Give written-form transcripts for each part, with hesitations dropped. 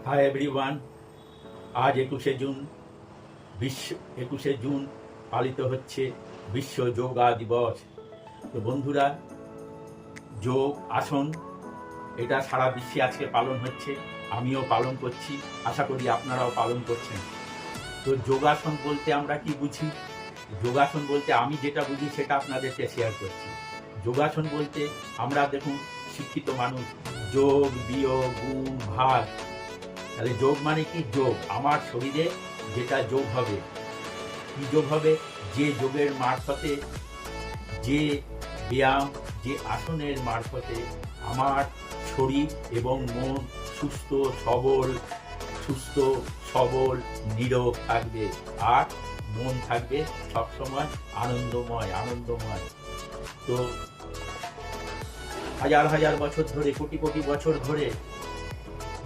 Hi everyone. আজ 21শে June পালিত হচ্ছে বিশ্ব যোগা দিবস। তো বন্ধুরা, যোগ আসন এটা সারা বিশ্বে আজকে পালন হচ্ছে, আমিও পালন করছি, আশা করি আপনারাও পালন করছেন। তো যোগাসন বলতে আমরা কি বুঝি? যোগাসন বলতে আমি যেটা বুঝি সেটা আপনাদেরকে শেয়ার করছি। যোগাসন বলতে আমরা দেখুন, শিক্ষিত মানুষ, যোগ বিয়োগ গুণ ভাগ, তাহলে যোগ মানে কি? যোগ আমার শরীরে যেটা যোগ হবে। কি যোগ হবে? যে যোগের মারফতে, যে ব্যায়াম, যে আসনের মারফতে আমার শরীর এবং মন সুস্থ সবল নীরব থাকবে, আর মন থাকবে সবসময় আনন্দময়। তো হাজার বছর ধরে, কোটি বছর ধরে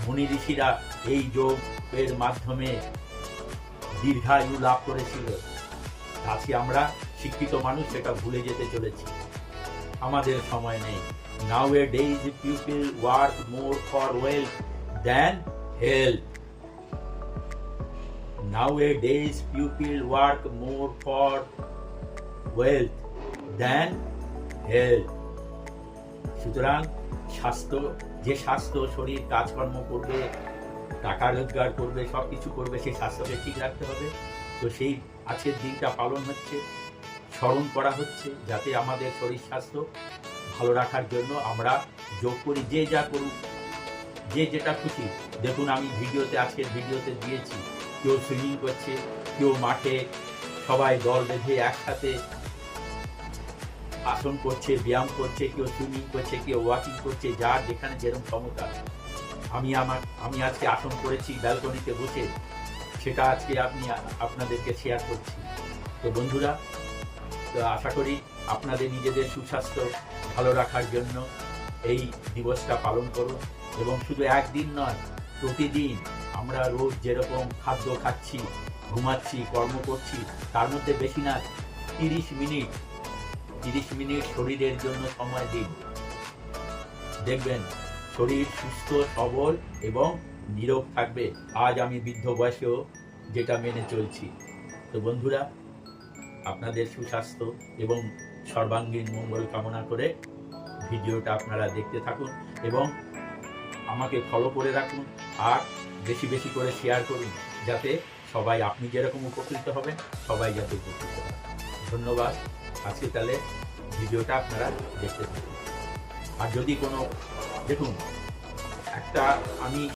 মুনি ঋষিরা এই যোগের মাধ্যমে দীর্ঘায়ু লাভ করেছিল। আজকে আমরা শিক্ষিত মানুষ সেটা ভুলে যেতে চলেছি, আমাদের সময় নেই। Nowadays people work more for wealth than health. Nowadays people work more for wealth than health. সুতরাং স্বাস্থ্য শরীর কাজকর্ম করবে, টাকা রোজগার করবে, সব কিছু করবে, সেই স্বাস্থ্যকে ঠিক রাখতে হবে। তো সেই আজকের দিনটা পালন হচ্ছে, স্মরণ করা হচ্ছে, যাতে আমাদের শরীর স্বাস্থ্য ভালো রাখার জন্য আমরা যোগ করি। যে যা করুক, যে যেটা খুশি। দেখুন, আমি আজকের ভিডিওতে দিয়েছি, কেউ সুইমিং করছে, কেউ মাঠে সবাই দল বেঁধে একসাথে আসন করছে, ব্যায়াম করছে, কেউ সুইমিং করছে, কেউ ওয়াকিং করছে, যার যেখানে যেরকম ক্ষমতা। আমি আজকে আসন করেছি ব্যালকনিতে বসে, সেটা আজকে আপনাদেরকে শেয়ার করছি। তো বন্ধুরা, তো আশা করি আপনাদের নিজেদের সুস্বাস্থ্য ভালো রাখার জন্য এই দিবসটা পালন করুন। এবং শুধু একদিন নয়, প্রতিদিন আমরা রোজ যেরকম খাদ্য খাচ্ছি, ঘুমাচ্ছি, কর্ম করছি, তার মধ্যে বেশি না 30 মিনিট শরীরের জন্য সময় দিন। দেখবেন শরীর সুস্থ সবল এবং নীরব থাকবে। আজ আমি বৃদ্ধ বয়সেও যেটা মেনে চলছি। তো বন্ধুরা, আপনাদের সুস্বাস্থ্য এবং সর্বাঙ্গীন মঙ্গল কামনা করে ভিডিওটা আপনারা দেখতে থাকুন এবং আমাকে ফলো করে রাখুন, আর বেশি করে শেয়ার করুন, যাতে সবাই, আপনি যেরকম উপকৃত হবেন, সবাই যাতে উপকৃত হয়। ধন্যবাদ। আজকে তাহলে ভিডিওটা আপনারা দেখতে থাকুন। আর যদি কোনো, দেখুন, আমি